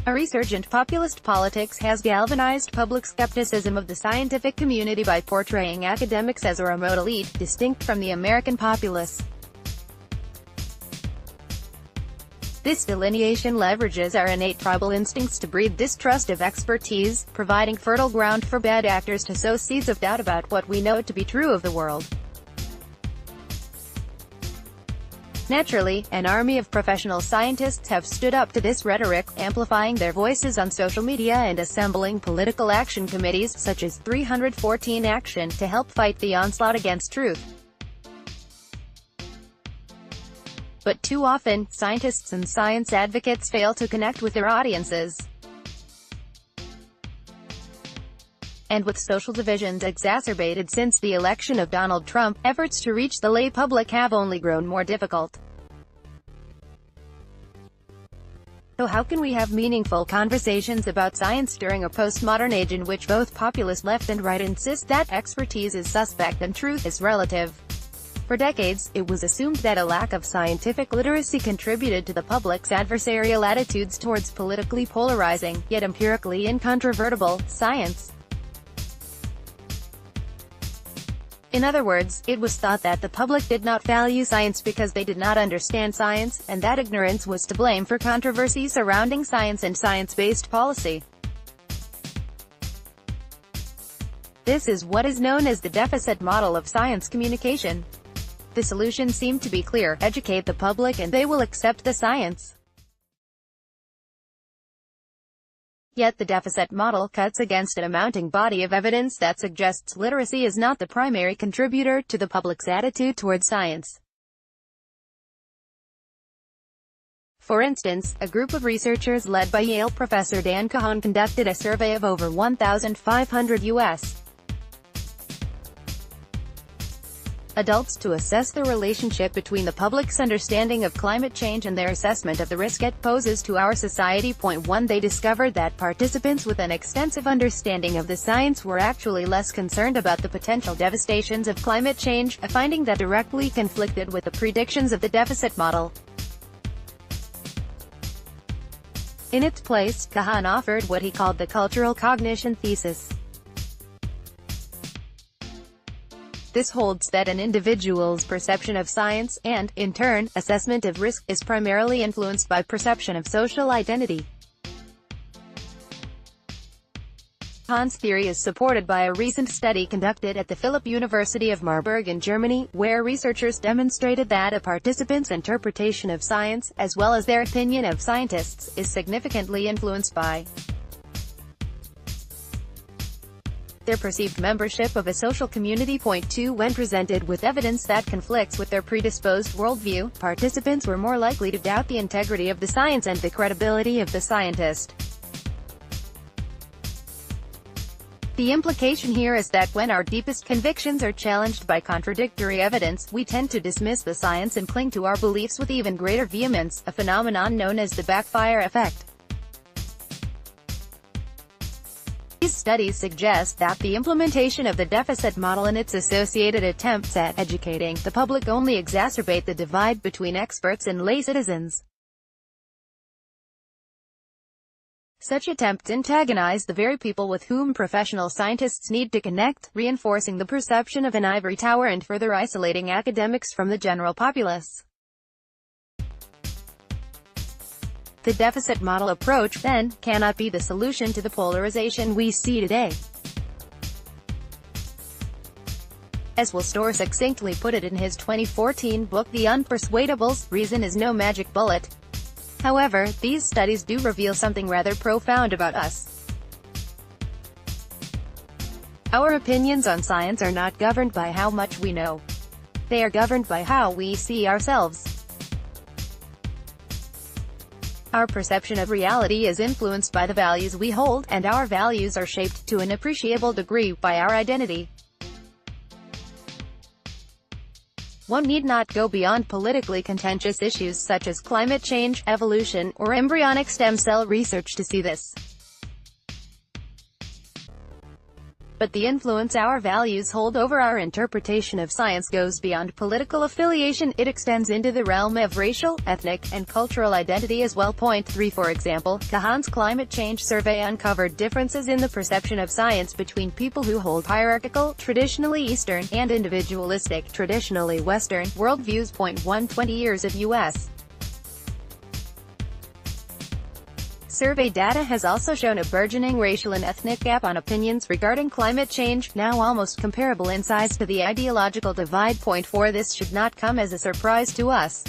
A resurgent populist politics has galvanized public skepticism of the scientific community by portraying academics as a remote elite, distinct from the American populace. This delineation leverages our innate tribal instincts to breed distrust of expertise, providing fertile ground for bad actors to sow seeds of doubt about what we know to be true of the world. Naturally, an army of professional scientists have stood up to this rhetoric, amplifying their voices on social media and assembling political action committees, such as 314 Action, to help fight the onslaught against truth. But too often, scientists and science advocates fail to connect with their audiences. And with social divisions exacerbated since the election of Donald Trump, efforts to reach the lay public have only grown more difficult. So how can we have meaningful conversations about science during a postmodern age in which both populist left and right insist that expertise is suspect and truth is relative? For decades, it was assumed that a lack of scientific literacy contributed to the public's adversarial attitudes towards politically polarizing, yet empirically incontrovertible, science. In other words, it was thought that the public did not value science because they did not understand science, and that ignorance was to blame for controversy surrounding science and science-based policy. This is what is known as the deficit model of science communication. The solution seemed to be clear: educate the public and they will accept the science. Yet the deficit model cuts against a mounting body of evidence that suggests literacy is not the primary contributor to the public's attitude toward science. For instance, a group of researchers led by Yale professor Dan Kahan conducted a survey of over 1,500 U.S. adults to assess the relationship between the public's understanding of climate change and their assessment of the risk it poses to our society. 1. They discovered that participants with an extensive understanding of the science were actually less concerned about the potential devastations of climate change, a finding that directly conflicted with the predictions of the deficit model. In its place, Kahan offered what he called the cultural cognition thesis. This holds that an individual's perception of science, and, in turn, assessment of risk, is primarily influenced by perception of social identity. Kahan's theory is supported by a recent study conducted at the Philipp University of Marburg in Germany, where researchers demonstrated that a participant's interpretation of science, as well as their opinion of scientists, is significantly influenced by their perceived membership of a social community. 2. When presented with evidence that conflicts with their predisposed worldview, participants were more likely to doubt the integrity of the science and the credibility of the scientist. The implication here is that when our deepest convictions are challenged by contradictory evidence, we tend to dismiss the science and cling to our beliefs with even greater vehemence, a phenomenon known as the backfire effect. These studies suggest that the implementation of the deficit model and its associated attempts at educating the public only exacerbate the divide between experts and lay citizens. Such attempts antagonize the very people with whom professional scientists need to connect, reinforcing the perception of an ivory tower and further isolating academics from the general populace. The deficit model approach, then, cannot be the solution to the polarization we see today. As Will Storr succinctly put it in his 2014 book The Unpersuadables, reason is no magic bullet. However, these studies do reveal something rather profound about us. Our opinions on science are not governed by how much we know. They are governed by how we see ourselves. Our perception of reality is influenced by the values we hold, and our values are shaped, to an appreciable degree, by our identity. One need not go beyond politically contentious issues such as climate change, evolution, or embryonic stem cell research to see this. But the influence our values hold over our interpretation of science goes beyond political affiliation. It extends into the realm of racial, ethnic, and cultural identity as well. Point 3. For example, Kahan's climate change survey uncovered differences in the perception of science between people who hold hierarchical, traditionally Eastern, and individualistic, traditionally Western, worldviews. Point 1. 20 years of U.S. survey data has also shown a burgeoning racial and ethnic gap on opinions regarding climate change, now almost comparable in size to the ideological divide. Point 4. This should not come as a surprise to us.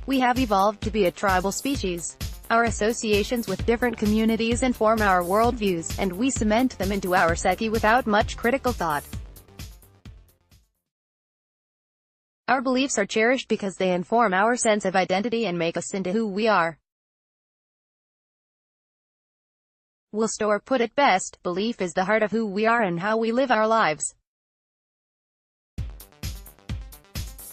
We have evolved to be a tribal species. Our associations with different communities inform our worldviews, and we cement them into our psyche without much critical thought. Our beliefs are cherished because they inform our sense of identity and make us into who we are. Whilst, or put it best, belief is the heart of who we are and how we live our lives.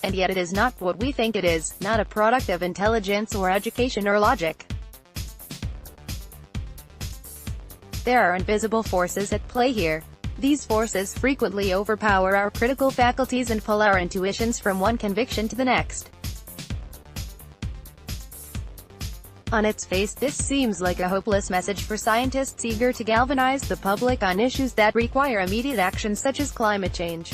And yet it is not what we think it is, not a product of intelligence or education or logic. There are invisible forces at play here. These forces frequently overpower our critical faculties and pull our intuitions from one conviction to the next. On its face, this seems like a hopeless message for scientists eager to galvanize the public on issues that require immediate action such as climate change.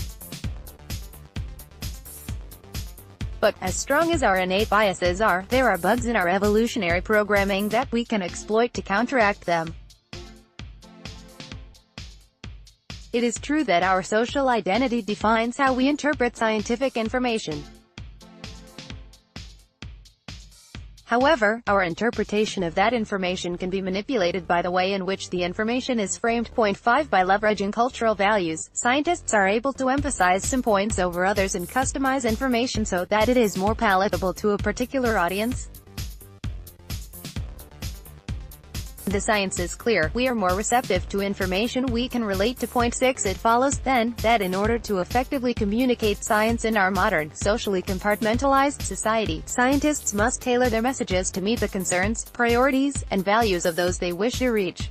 But, as strong as our innate biases are, there are bugs in our evolutionary programming that we can exploit to counteract them. It is true that our social identity defines how we interpret scientific information. However, our interpretation of that information can be manipulated by the way in which the information is framed. Point 5. By leveraging cultural values, scientists are able to emphasize some points over others and customize information so that it is more palatable to a particular audience. The science is clear. We are more receptive to information we can relate to. Point 6. It follows, then, that in order to effectively communicate science in our modern, socially compartmentalized society, scientists must tailor their messages to meet the concerns, priorities, and values of those they wish to reach.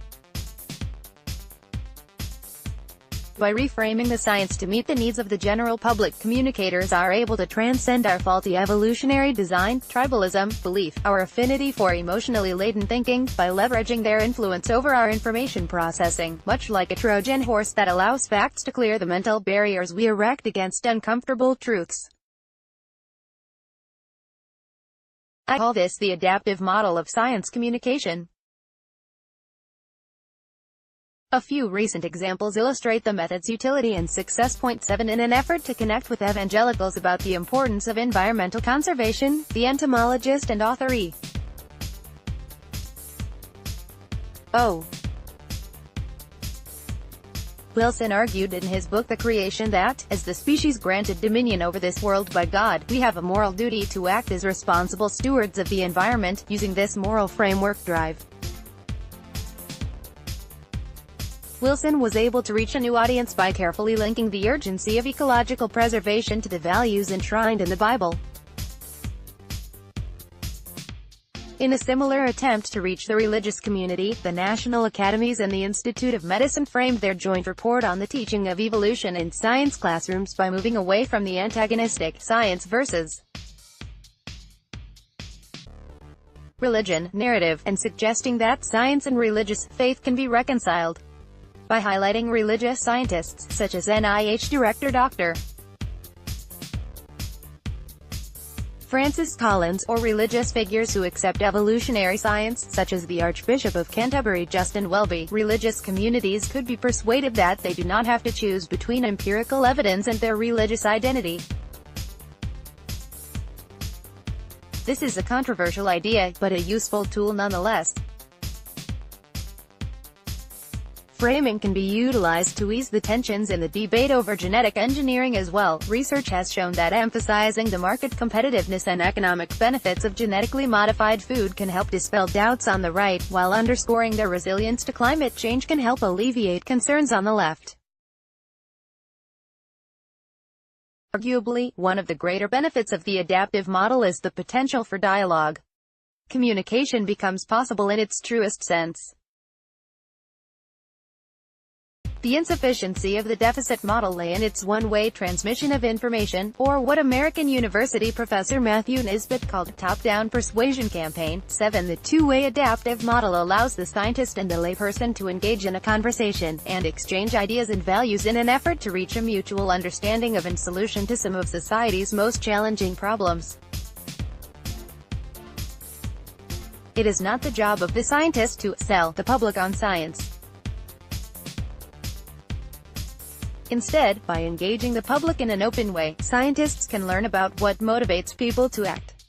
By reframing the science to meet the needs of the general public, communicators are able to transcend our faulty evolutionary design, tribalism, belief, our affinity for emotionally laden thinking, by leveraging their influence over our information processing, much like a Trojan horse that allows facts to clear the mental barriers we erect against uncomfortable truths. I call this the adaptive model of science communication. A few recent examples illustrate the method's utility and success. Point 7. In an effort to connect with evangelicals about the importance of environmental conservation, the entomologist and author E. O. Wilson argued in his book The Creation that, as the species granted dominion over this world by God, we have a moral duty to act as responsible stewards of the environment. Using this moral framework drive, Wilson was able to reach a new audience by carefully linking the urgency of ecological preservation to the values enshrined in the Bible. In a similar attempt to reach the religious community, the National Academies and the Institute of Medicine framed their joint report on the teaching of evolution in science classrooms by moving away from the antagonistic science versus religion narrative, and suggesting that science and religious faith can be reconciled. By highlighting religious scientists, such as NIH Director Dr. Francis Collins, or religious figures who accept evolutionary science, such as the Archbishop of Canterbury Justin Welby, religious communities could be persuaded that they do not have to choose between empirical evidence and their religious identity. This is a controversial idea, but a useful tool nonetheless. Framing can be utilized to ease the tensions in the debate over genetic engineering as well. Research has shown that emphasizing the market competitiveness and economic benefits of genetically modified food can help dispel doubts on the right, while underscoring their resilience to climate change can help alleviate concerns on the left. Arguably, one of the greater benefits of the adaptive model is the potential for dialogue. Communication becomes possible in its truest sense. The insufficiency of the deficit model lay in its one-way transmission of information, or what American University professor Matthew Nisbet called top-down persuasion campaign. 7. The two-way adaptive model allows the scientist and the layperson to engage in a conversation, and exchange ideas and values in an effort to reach a mutual understanding of and solution to some of society's most challenging problems. It is not the job of the scientist to sell the public on science. Instead, by engaging the public in an open way, scientists can learn about what motivates people to act.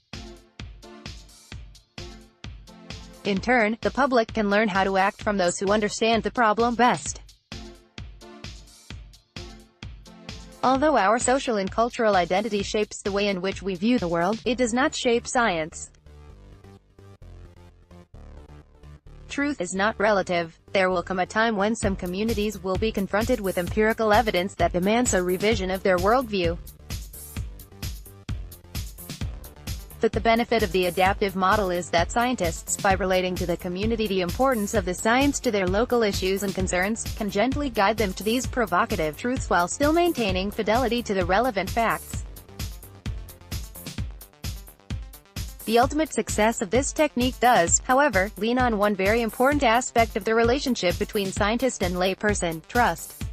In turn, the public can learn how to act from those who understand the problem best. Although our social and cultural identity shapes the way in which we view the world, it does not shape science. Truth is not relative. There will come a time when some communities will be confronted with empirical evidence that demands a revision of their worldview. But the benefit of the adaptive model is that scientists, by relating to the community the importance of the science to their local issues and concerns, can gently guide them to these provocative truths while still maintaining fidelity to the relevant facts. The ultimate success of this technique does, however, lean on one very important aspect of the relationship between scientist and layperson: trust.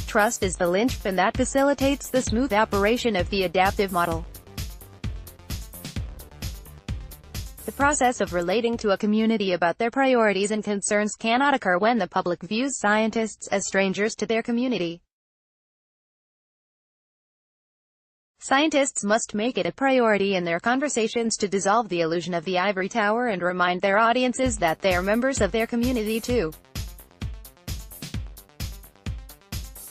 Trust is the linchpin that facilitates the smooth operation of the adaptive model. The process of relating to a community about their priorities and concerns cannot occur when the public views scientists as strangers to their community. Scientists must make it a priority in their conversations to dissolve the illusion of the ivory tower and remind their audiences that they are members of their community too.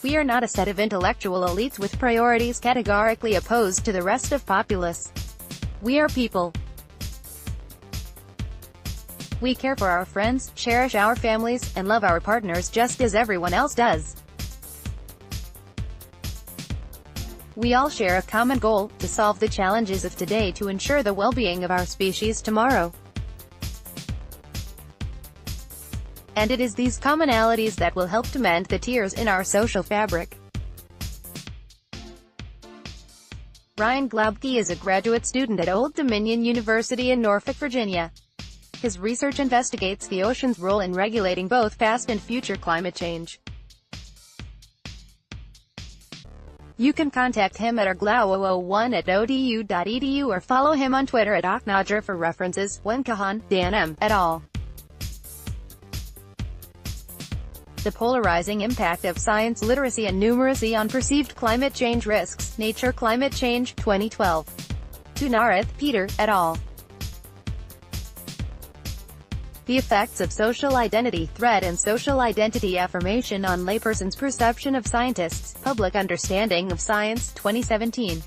We are not a set of intellectual elites with priorities categorically opposed to the rest of populace. We are people. We care for our friends, cherish our families, and love our partners just as everyone else does. We all share a common goal: to solve the challenges of today to ensure the well-being of our species tomorrow. And it is these commonalities that will help to mend the tears in our social fabric. Ryan Glabke is a graduate student at Old Dominion University in Norfolk, Virginia. His research investigates the ocean's role in regulating both past and future climate change. You can contact him at arglau001@odu.edu or follow him on Twitter at Aknajer for references. Wenkahan, Dan M. et al. The polarizing impact of science literacy and numeracy on perceived climate change risks. Nature Climate Change, 2012. Tunarath, Peter, et al. The effects of social identity threat and social identity affirmation on layperson's perception of scientists. Public Understanding of Science, 2017.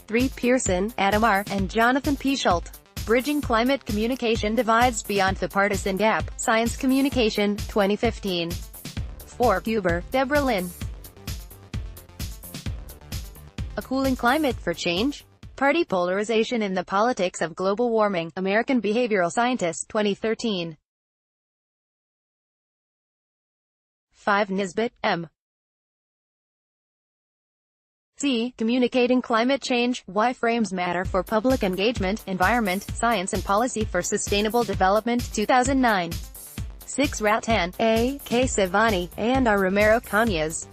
3. Pearson, Adam R., and Jonathan P. Schult. Bridging Climate Communication Divides Beyond the Partisan Gap. Science Communication, 2015. 4. Huber, Deborah Lynn. A Cooling Climate for Change? Party Polarization in the Politics of Global Warming. American Behavioral Scientist, 2013. 5. Nisbet, M. C. Communicating Climate Change, Why Frames Matter for Public Engagement, Environment, Science and Policy for Sustainable Development, 2009. 6. Rattan, A. K. Savani, and R. Romero Cañas.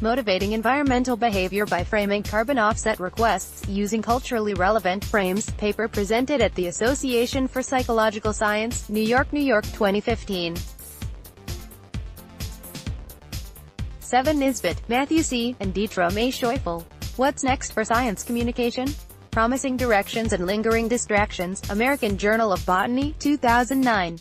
Motivating Environmental Behavior by Framing Carbon Offset Requests, Using Culturally Relevant Frames, paper presented at the Association for Psychological Science, New York, 2015. 7. Nisbet, Matthew C., and Dietra May Schäufele. What's Next for Science Communication? Promising Directions and Lingering Distractions, American Journal of Botany, 2009.